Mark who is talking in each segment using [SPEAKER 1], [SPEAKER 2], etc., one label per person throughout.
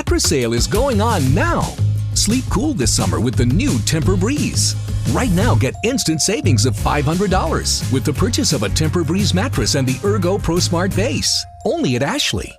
[SPEAKER 1] mattress sale is going on now. Sleep cool this summer with the new Tempur-Breeze. Right now, get instant savings of $500 with the purchase of a Tempur-Breeze mattress and the Ergo Pro Smart Base. Only at Ashley.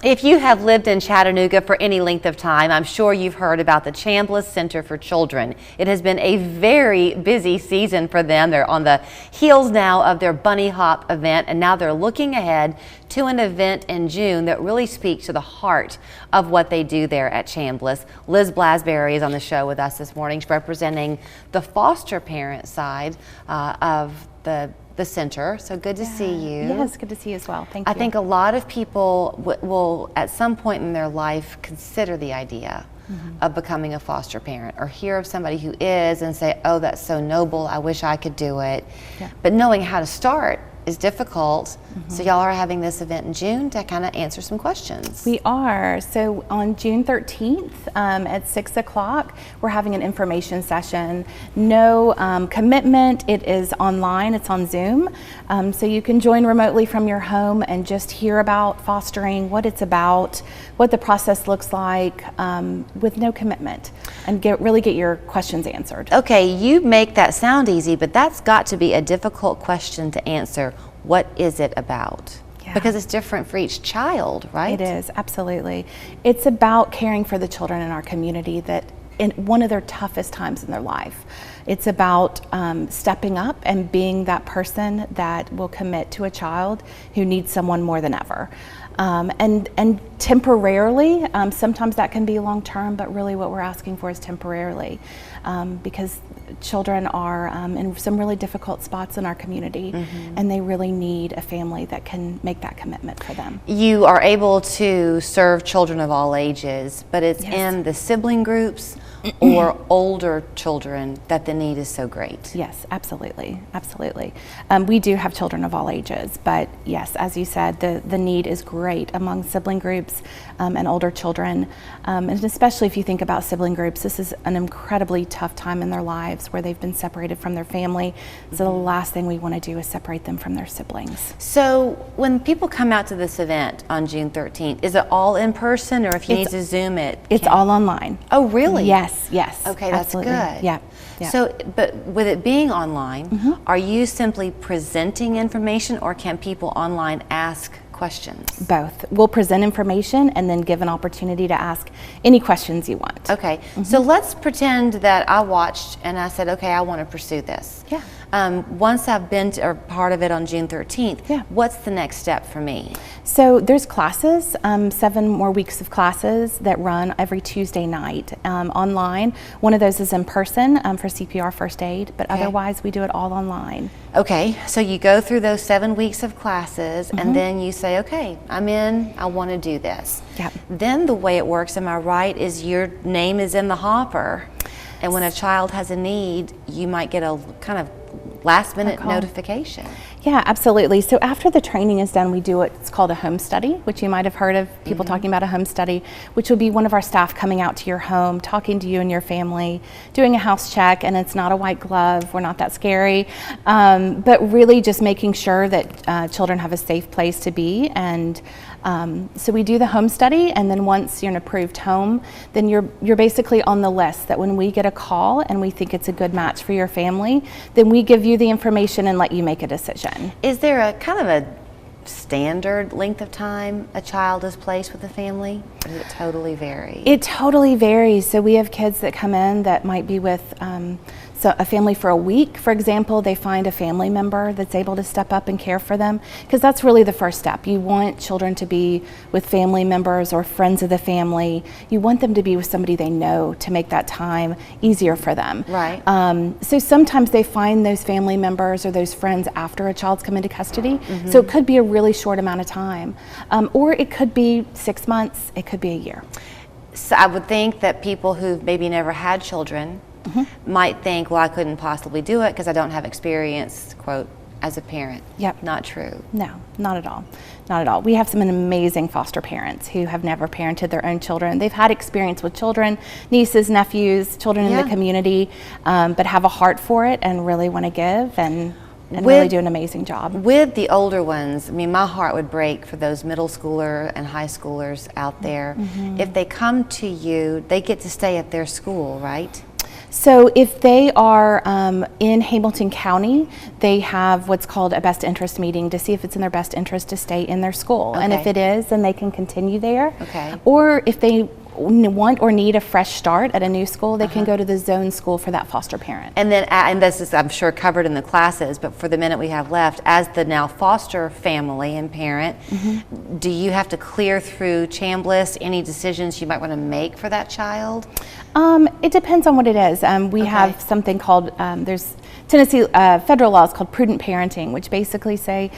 [SPEAKER 2] If you have lived in Chattanooga for any length of time, I'm sure you've heard about the Chambliss Center for Children. It has been a very busy season for them. They're on the heels now of their Bunny Hop event, and now they're looking ahead to an event in June that really speaks to the heart of what they do there at Chambliss. Liz Blasberry is on the show with us this morning, representing the foster parent side of the center. So good to see you.
[SPEAKER 3] Yes, good to see you as well. Thank you.
[SPEAKER 2] I think a lot of people will at some point in their life consider the idea of becoming a foster parent, or hear of somebody who is and say, oh, that's so noble, I wish I could do it. Yeah. But knowing how to start is difficult. So y'all are having this event in June to kind of answer some questions.
[SPEAKER 3] We are. So on June 13th at 6 o'clock, we're having an information session. No commitment. It is online. It's on Zoom. So you can join remotely from your home and just hear about fostering, what it's about, what the process looks like, with no commitment, and really get your questions answered.
[SPEAKER 2] Okay, you make that sound easy, but that's got to be a difficult question to answer. What is it about? Yeah. Because it's different for each child, right?
[SPEAKER 3] It is, absolutely. It's about caring for the children in our community that in one of their toughest times in their life. It's about stepping up and being that person that will commit to a child who needs someone more than ever. And temporarily, sometimes that can be long term, but really what we're asking for is temporarily, because children are in some really difficult spots in our community, and they really need a family that can make that commitment for them.
[SPEAKER 2] You are able to serve children of all ages, but it's in the sibling groups or older children that the need is so great.
[SPEAKER 3] Yes, absolutely, absolutely. We do have children of all ages, but yes, as you said, the need is great among sibling groups and older children. And especially if you think about sibling groups, this is an incredibly tough time in their lives where they've been separated from their family. So the last thing we want to do is separate them from their siblings.
[SPEAKER 2] So when people come out to this event on June 13th, is it all in person, or if you need to Zoom it?
[SPEAKER 3] It's all online.
[SPEAKER 2] Oh, really?
[SPEAKER 3] Yes, yes.
[SPEAKER 2] Okay, that's
[SPEAKER 3] absolutely.
[SPEAKER 2] good.
[SPEAKER 3] Yeah. Yeah.
[SPEAKER 2] So, but with it being online, are you simply presenting information, or can people online ask questions?
[SPEAKER 3] Both. We'll present information and then give an opportunity to ask any questions you want.
[SPEAKER 2] Okay, so let's pretend that I watched and I said, okay, I want to pursue this.
[SPEAKER 3] Yeah.
[SPEAKER 2] Once I've been to, or part of it on June 13th, what's the next step for me?
[SPEAKER 3] So there's classes, 7 more weeks of classes that run every Tuesday night online. One of those is in person for CPR first aid, but otherwise we do it all online.
[SPEAKER 2] Okay, so you go through those 7 weeks of classes and then you say, okay, I'm in, I want to do this.
[SPEAKER 3] Yep.
[SPEAKER 2] Then the way it works, am I right, is your name is in the hopper, and when a child has a need, you might get a kind of last minute notification.
[SPEAKER 3] Yeah, absolutely. So after the training is done, we do what's called a home study, which you might have heard of people talking about a home study, which will be one of our staff coming out to your home, talking to you and your family, doing a house check, and it's not a white glove, we're not that scary, but really just making sure that children have a safe place to be. And so we do the home study, and then once you're an approved home, then you're basically on the list that when we get a call and we think it's a good match for your family, then we give you the information and let you make a decision.
[SPEAKER 2] Is there a kind of a standard length of time a child is placed with a family? Or does it totally vary?
[SPEAKER 3] It totally varies. So we have kids that come in that might be with so a family for a week, for example. They find a family member that's able to step up and care for them, because that's really the first step. You want children to be with family members or friends of the family. You want them to be with somebody they know to make that time easier for them.
[SPEAKER 2] Right.
[SPEAKER 3] So sometimes they find those family members or those friends after a child's come into custody. So it could be a really short amount of time, or it could be 6 months, it could be a year.
[SPEAKER 2] So I would think that people who've maybe never had children might think, well, I couldn't possibly do it because I don't have experience, quote, as a parent.
[SPEAKER 3] Yep.
[SPEAKER 2] Not true.
[SPEAKER 3] No, not at all. Not at all. We have some amazing foster parents who have never parented their own children. They've had experience with children, nieces, nephews, children in the community, but have a heart for it and really want to give. And and really do an amazing job.
[SPEAKER 2] With the older ones, I mean, my heart would break for those middle schooler and high schoolers out there. If they come to you, they get to stay at their school, right?
[SPEAKER 3] So if they are in Hamilton County, they have what's called a best interest meeting to see if it's in their best interest to stay in their school. And if it is, then they can continue there. Or if they want or need a fresh start at a new school, they can go to the zone school for that foster parent.
[SPEAKER 2] And then, and this is, I'm sure, covered in the classes, but for the minute we have left, as the now foster family and parent, do you have to clear through Chambliss any decisions you might want to make for that child?
[SPEAKER 3] It depends on what it is. We have something called, there's Tennessee federal laws called prudent parenting, which basically say,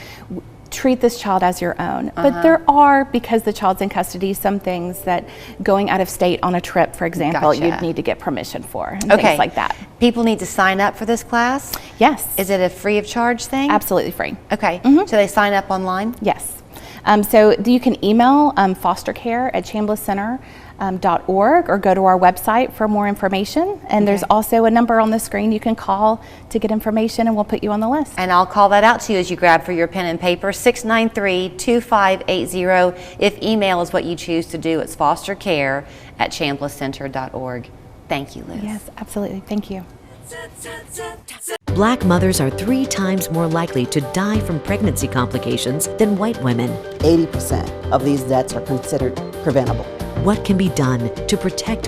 [SPEAKER 3] treat this child as your own. But there are, because the child's in custody, some things that going out of state on a trip, for example, you'd need to get permission for, and things like that.
[SPEAKER 2] People need to sign up for this class?
[SPEAKER 3] Yes.
[SPEAKER 2] Is it a free of charge thing?
[SPEAKER 3] Absolutely free.
[SPEAKER 2] Okay, so they sign up online?
[SPEAKER 3] Yes. So you can email fostercare@chamblisscenter.org or go to our website for more information. And there's also a number on the screen you can call to get information, and we'll put you on the list.
[SPEAKER 2] And I'll call that out to you as you grab for your pen and paper, 693-2580. If email is what you choose to do, it's fostercare@chamblisscenter.org. Thank you, Liz.
[SPEAKER 3] Yes, absolutely. Thank you.
[SPEAKER 4] Black mothers are 3 times more likely to die from pregnancy complications than white women.
[SPEAKER 5] 80% of these deaths are considered preventable.
[SPEAKER 4] What can be done to protect